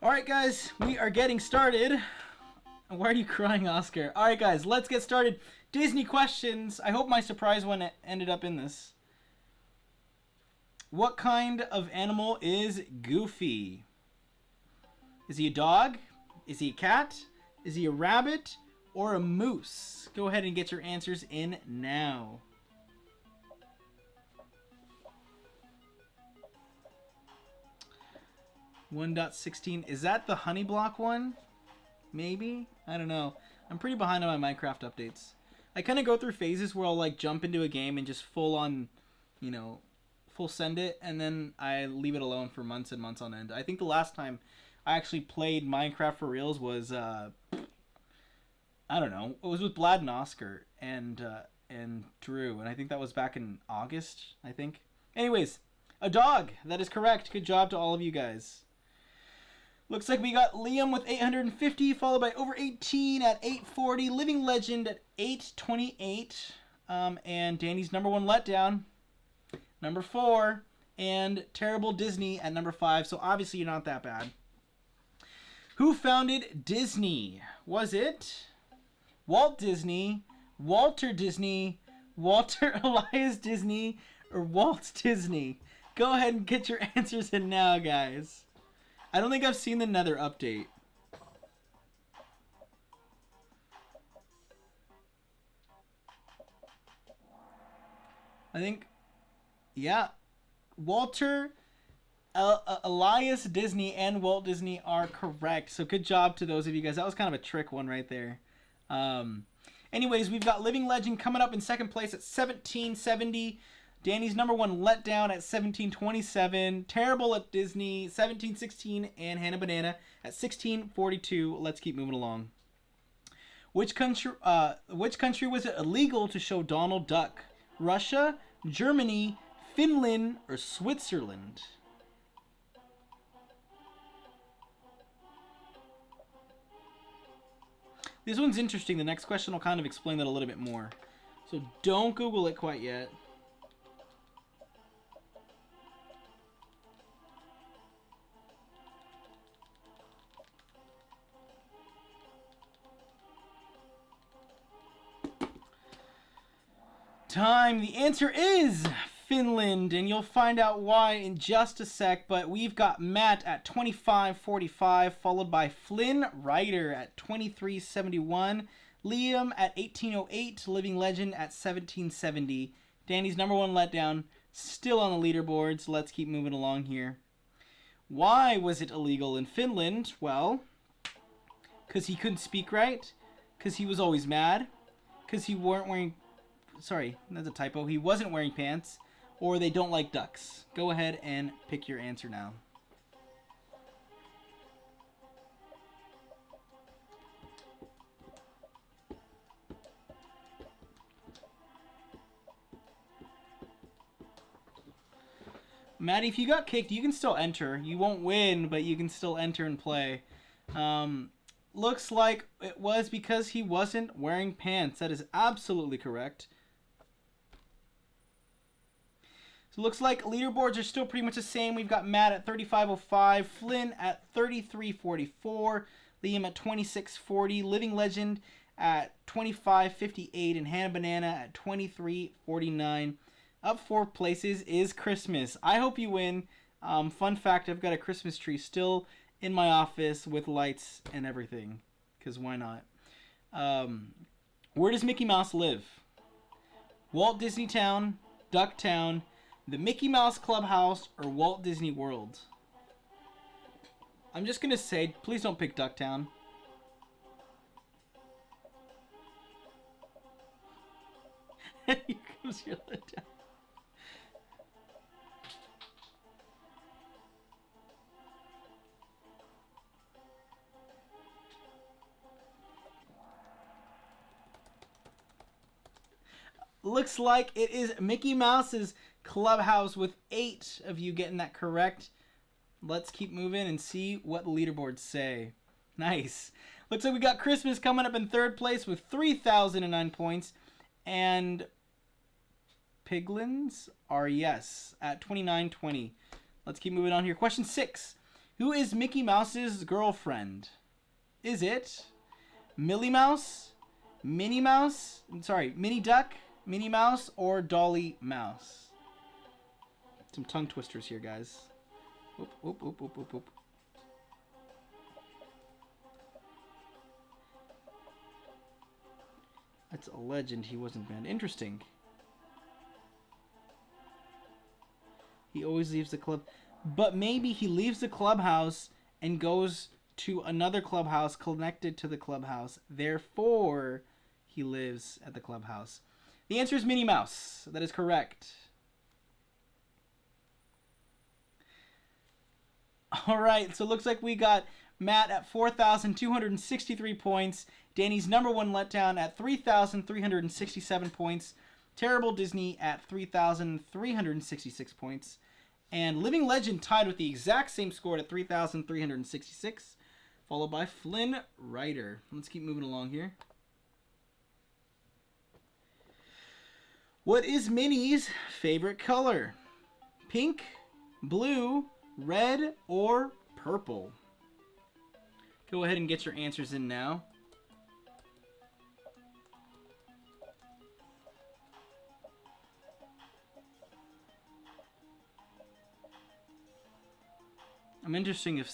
Alright, guys, we are getting started. Why are you crying, Oscar? Alright, guys, let's get started. Disney questions. I hope my surprise one ended up in this. What kind of animal is Goofy? Is he a dog? Is he a cat? Is he a rabbit? Or a moose? Go ahead and get your answers in now. .16. Is that the honey block one? Maybe? I don't know. I'm pretty behind on my Minecraft updates. I kind of go through phases where I'll like jump into a game and just full on you know, full send it, and then I leave it alone for months and months on end. I think the last time I actually played Minecraft for reals was I don't know. It was with Blad and Oscar and Drew, and I think that was back in August, I think. Anyways, a dog. That is correct. Good job to all of you guys. Looks like we got Liam with 850, followed by Over 18 at 840, Living Legend at 828, and Danny's number 1 letdown, number 4, and Terrible Disney at number 5. So obviously you're not that bad. Who founded Disney? Was it Walt Disney, Walter Disney, Walter Elias Disney, or Walt Disney? Go ahead and get your answers in now, guys. I don't think I've seen the Nether update. I think, yeah, Walter, Elias Disney, and Walt Disney are correct. So good job to those of you guys. That was kind of a trick one right there. Anyways, we've got Living Legend coming up in second place at 1770. Danny's number 1 letdown at 1727. Terrible at Disney 1716, and Hannah Banana at 1642. Let's keep moving along. Which country was it illegal to show Donald Duck? Russia, Germany, Finland, or Switzerland? This one's interesting. The next question will kind of explain that a little bit more. So don't Google it quite yet. Time. The answer is Finland, and you'll find out why in just a sec. But we've got Matt at 2545, followed by Flynn Ryder at 2371, Liam at 1808, Living Legend at 1770. Danny's number 1 letdown still on the leaderboards. Let's keep moving along here. Why was it illegal in Finland? Well, because he couldn't speak right, because he was always mad, because he weren't wearing... Sorry, that's a typo. He wasn't wearing pants, or they don't like ducks. Go ahead and pick your answer now. Maddie, if you got kicked, you can still enter. You won't win, but you can still enter and play. Looks like it was because he wasn't wearing pants. That is absolutely correct. So it looks like leaderboards are still pretty much the same. We've got Matt at 3505, Flynn at 3344, Liam at 2640, Living Legend at 2558, and Hannah Banana at 2349. Up 4 places is Christmas. I hope you win. Fun fact, I've got a Christmas tree still in my office with lights and everything, because why not? Where does Mickey Mouse live? Walt Disney Town, Duck Town, the Mickey Mouse Clubhouse, or Walt Disney World? I'm just going to say, please don't pick Ducktown. Here comes your letdown. Looks like it is Mickey Mouse's Clubhouse, with 8 of you getting that correct. Let's keep moving and see what the leaderboards say. Nice. Looks like we got Christmas coming up in 3rd place with 3,009 points. And Piglins are yes at 2920. Let's keep moving on here. Question 6. Who is Mickey Mouse's girlfriend? Is it Millie Mouse, Minnie Mouse, Minnie Duck, Minnie Mouse, or Dolly Mouse? Some tongue twisters here, guys. Oop, oop, oop, oop, oop, oop. That's a legend. He wasn't banned. Interesting. He always leaves the club. But maybe he leaves the clubhouse and goes to another clubhouse connected to the clubhouse. Therefore, he lives at the clubhouse. The answer is Minnie Mouse. That is correct. All right, so it looks like we got Matt at 4,263 points. Danny's number one letdown at 3,367 points. Terrible Disney at 3,366 points. And Living Legend tied with the exact same score at 3,366, followed by Flynn Ryder. Let's keep moving along here. What is Minnie's favorite color? Pink, blue, red, or purple? Go ahead and get your answers in now. I'm interested if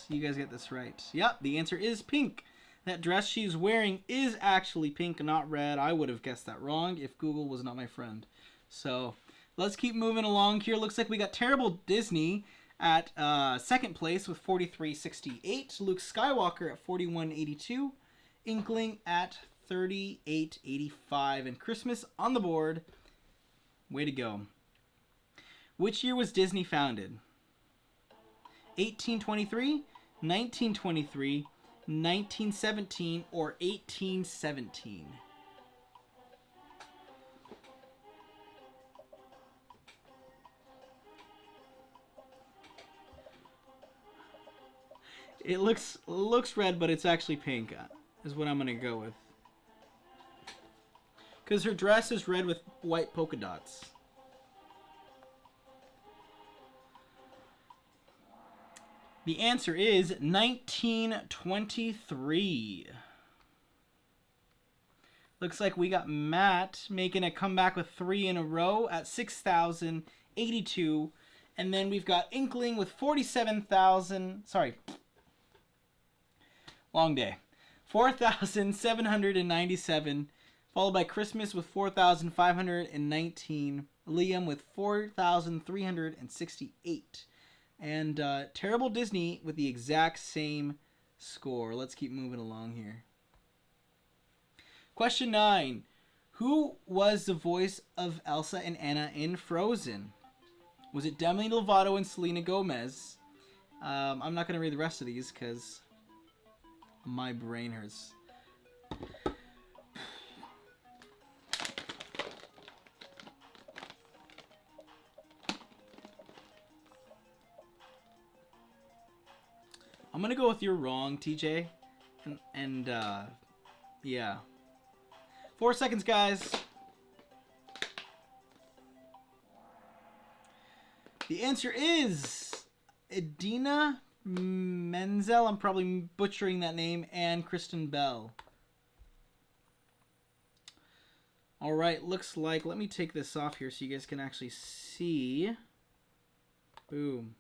you guys get this right. Yep, the answer is pink. That dress she's wearing is actually pink, not red. I would have guessed that wrong if Google was not my friend. So let's keep moving along here. Looks like we got Terrible Disney at second place with 43.68. Luke Skywalker at 41.82. Inkling at 38.85. And Christmas on the board. Way to go. Which year was Disney founded? 1823, 1923, 1917, or 1817? It looks red, but it's actually pink, is what I'm going to go with. Because her dress is red with white polka dots. The answer is 1923. Looks like we got Matt making a comeback with 3 in a row at 6,082. And then we've got Inkling with 47,000. Sorry. Long day. 4,797. Followed by Christmas with 4,519. Liam with 4,368. And Terrible Disney with the exact same score. Let's keep moving along here. Question 9. Who was the voice of Elsa and Anna in Frozen? Was it Demi Lovato and Selena Gomez? I'm not going to read the rest of these because my brain hurts. I'm going to go with you're wrong, TJ. And yeah. 4 seconds, guys. The answer is Idina Menzel. I'm probably butchering that name. And Kristen Bell. All right, looks like... Let me take this off here so you guys can actually see. Boom.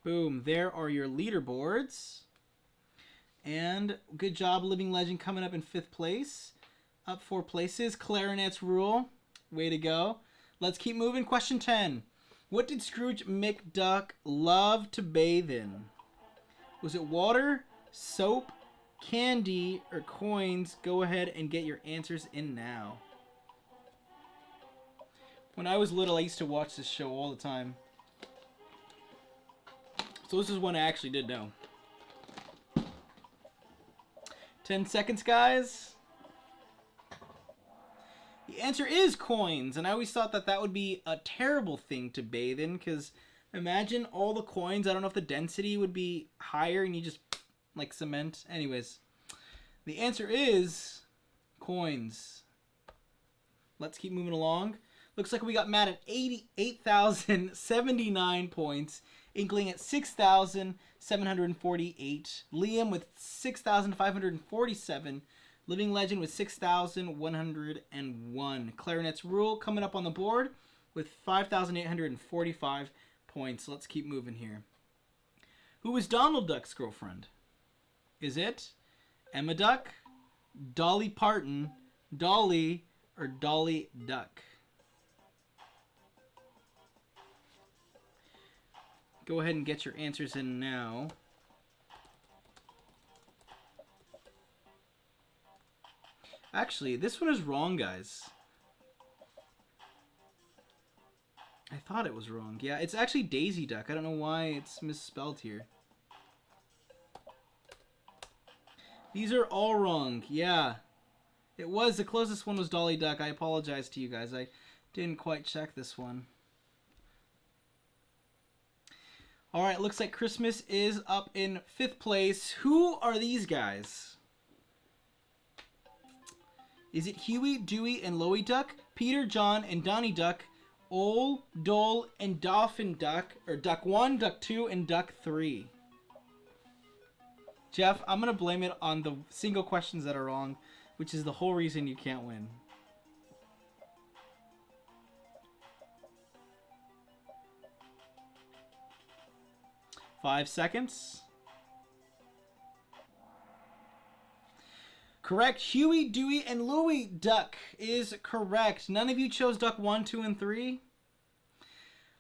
Boom, there are your leaderboards. And good job, Living Legend, coming up in 5th place. Up 4 places. Clarinets rule. Way to go. Let's keep moving. Question 10. What did Scrooge McDuck love to bathe in? Was it water, soap, candy, or coins? Go ahead and get your answers in now. When I was little, I used to watch this show all the time. So this is one I actually did know. 10 seconds, guys. The answer is coins. And I always thought that that would be a terrible thing to bathe in. Because imagine all the coins. I don't know if the density would be higher and you just like cement. Anyways. The answer is coins. Let's keep moving along. Looks like we got Matt at 88,079 points. Inkling at 6,748. Liam with 6,547. Living Legend with 6,101. Clarinets rule coming up on the board with 5,845 points. Let's keep moving here. Who was Donald Duck's girlfriend? Is it Emma Duck, Dolly Parton, Dolly, or Dolly Duck? Go ahead and get your answers in now. Actually, this one is wrong, guys. I thought it was wrong. Yeah, it's actually Daisy Duck. I don't know why it's misspelled here. These are all wrong. Yeah. It was. The closest one was Dolly Duck. I apologize to you guys. I didn't quite check this one. All right, looks like Christmas is up in 5th place. Who are these guys? Is it Huey, Dewey, and Loey Duck? Peter, John, and Donnie Duck? Ole, Dole, and Dolphin Duck? Or Duck 1, Duck 2, and Duck 3? Jeff, I'm going to blame it on the single questions that are wrong, which is the whole reason you can't win. Five seconds. Correct. Huey, Dewey, and Louie Duck is correct. None of you chose Duck 1, 2, and 3.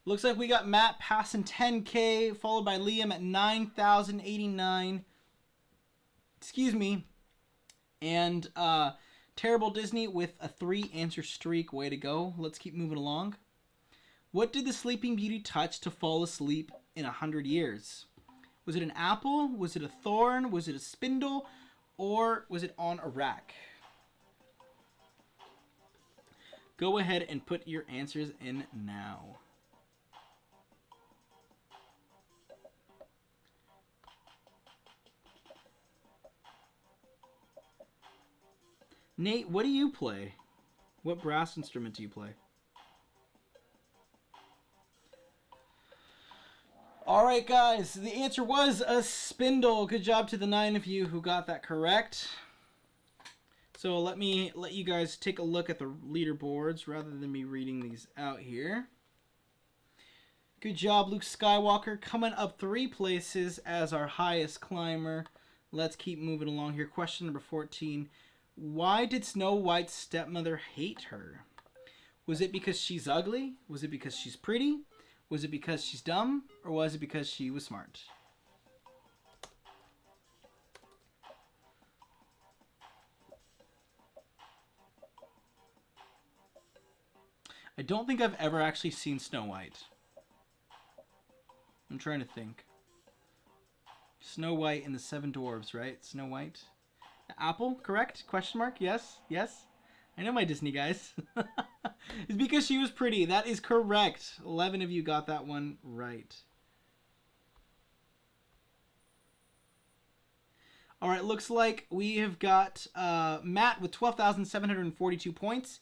Looks like we got Matt passing 10K, followed by Liam at 9,089. Excuse me. And Terrible Disney with a 3-answer streak. Way to go. Let's keep moving along. What did the Sleeping Beauty touch to fall asleep in 100 years? Was it an apple? Was it a thorn? Was it a spindle? Or was it on a rack? Go ahead and put your answers in now. Nate, what do you play? What brass instrument do you play? All right, guys, the answer was a spindle. Good job to the 9 of you who got that correct. So let you guys take a look at the leaderboards rather than me reading these out here. Good job, Luke Skywalker, coming up 3 places as our highest climber. Let's keep moving along here. Question number 14. Why did Snow White's stepmother hate her? Was it because she's ugly? Was it because she's pretty? Was it because she's dumb? Or was it because she was smart? I don't think I've ever actually seen Snow White. I'm trying to think. Snow White and the 7 Dwarves, right? Snow White. Apple, correct? Question mark? Yes, yes. I know my Disney guys. It's because she was pretty. That is correct. 11 of you got that one right. All right, looks like we have got Matt with 12,742 points.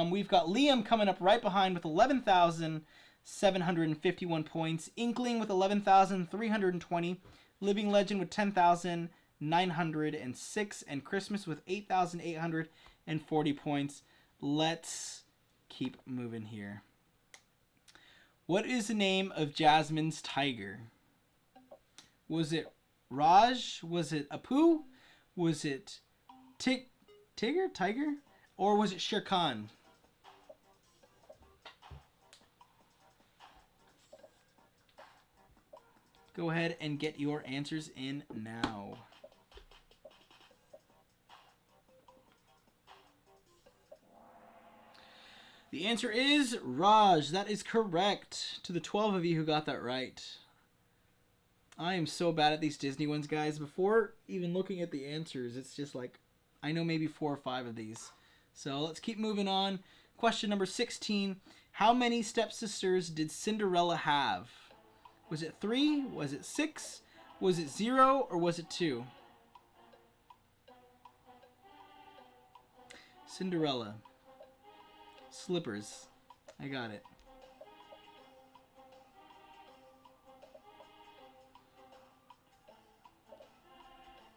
We've got Liam coming up right behind with 11,751 points. Inkling with 11,320. Living Legend with 10,906. And Christmas with 8,840 points. Let's keep moving here. What is the name of Jasmine's tiger? Was it Raj? Was it Apu? Was it Tiger? Or was it Shere Khan? Go ahead and get your answers in now. The answer is Raj. That is correct. To the 12 of you who got that right. I am so bad at these Disney ones, guys. Before even looking at the answers, it's just like, I know maybe 4 or 5 of these. So let's keep moving on. Question number 16. How many stepsisters did Cinderella have? Was it 3? Was it 6? Was it 0? Or was it 2? Cinderella. Slippers. I got it.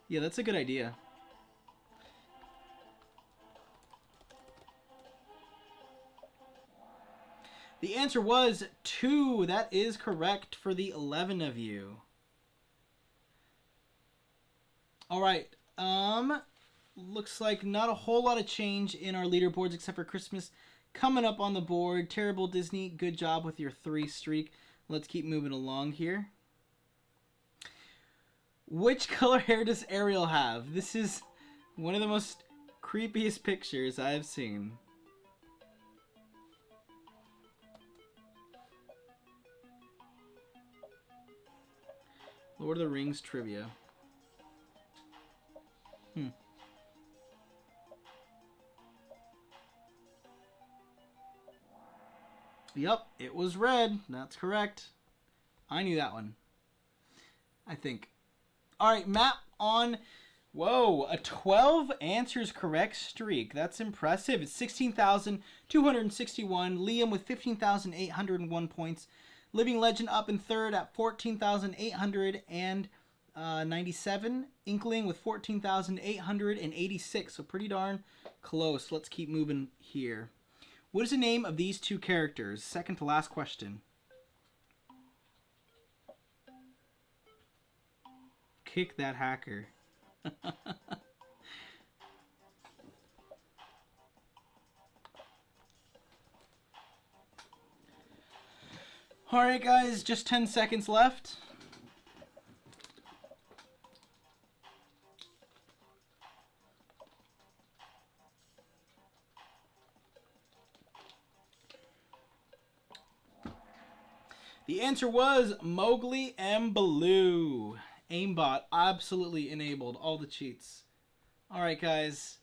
Yeah, that's a good idea. The answer was 2. That is correct for the 11 of you. All right. Looks like not a whole lot of change in our leaderboards except for Christmas coming up on the board. Terrible Disney, good job with your 3 streak. Let's keep moving along here. Which color hair does Ariel have? This is one of the most creepiest pictures I have seen. Lord of the Rings trivia. Hmm. Yep, it was red. That's correct. I knew that one. I think. All right, Matt on. Whoa, a 12 answers correct streak. That's impressive. It's 16,261. Liam with 15,801 points. Living Legend up in third at 14,897. Inkling with 14,886. So pretty darn close. Let's keep moving here. What is the name of these two characters? Second to last question. Kick that hacker. Alright guys, just 10 seconds left. The answer was Mowgli and Baloo. Aimbot absolutely enabled all the cheats. Alright guys,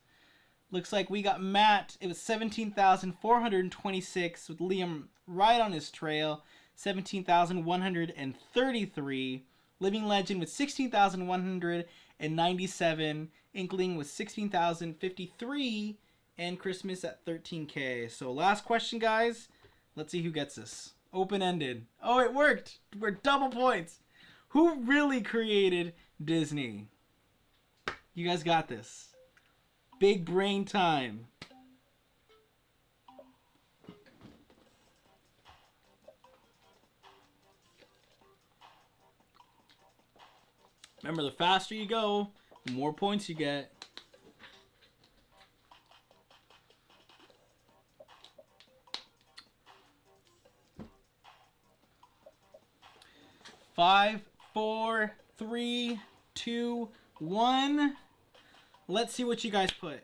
looks like we got Matt. It was 17,426 with Liam right on his trail. 17,133. Living Legend with 16,197. Inkling with 16,053. And Christmas at 13K. So last question, guys. Let's see who gets this. Open-ended. Oh, it worked. We're double points. Who really created Disney? You guys got this. Big brain time. Remember, the faster you go, the more points you get. Five, 4, 3, 2, 1. Let's see what you guys put.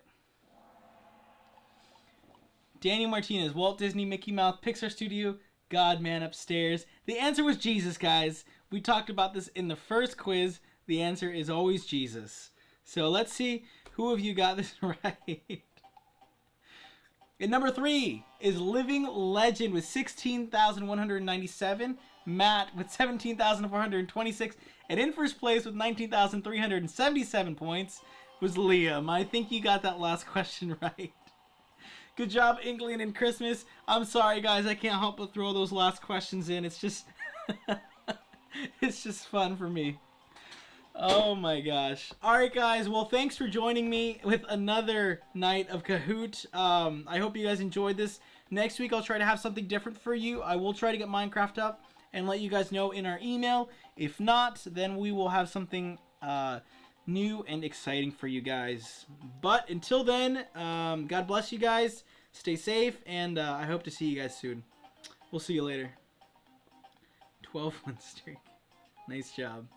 Daniel Martinez, Walt Disney, Mickey Mouse, Pixar Studio, God Man Upstairs. The answer was Jesus, guys. We talked about this in the first quiz. The answer is always Jesus. So let's see who of you got this right. And number 3 is Living Legend with 16,197. Matt with 17,426. And in first place with 19,377 points was Liam. I think you got that last question right. Good job, Inkling and Christmas. I'm sorry, guys. I can't help but throw those last questions in. It's just... it's just fun for me. Oh my gosh. Alright guys, well thanks for joining me with another night of Kahoot. I hope you guys enjoyed this. Next week I'll try to have something different for you. I will try to get Minecraft up and let you guys know in our email. If not, then we will have something new and exciting for you guys. But until then, God bless you guys. Stay safe, and I hope to see you guys soon. We'll see you later. 12-1 streak. Nice job.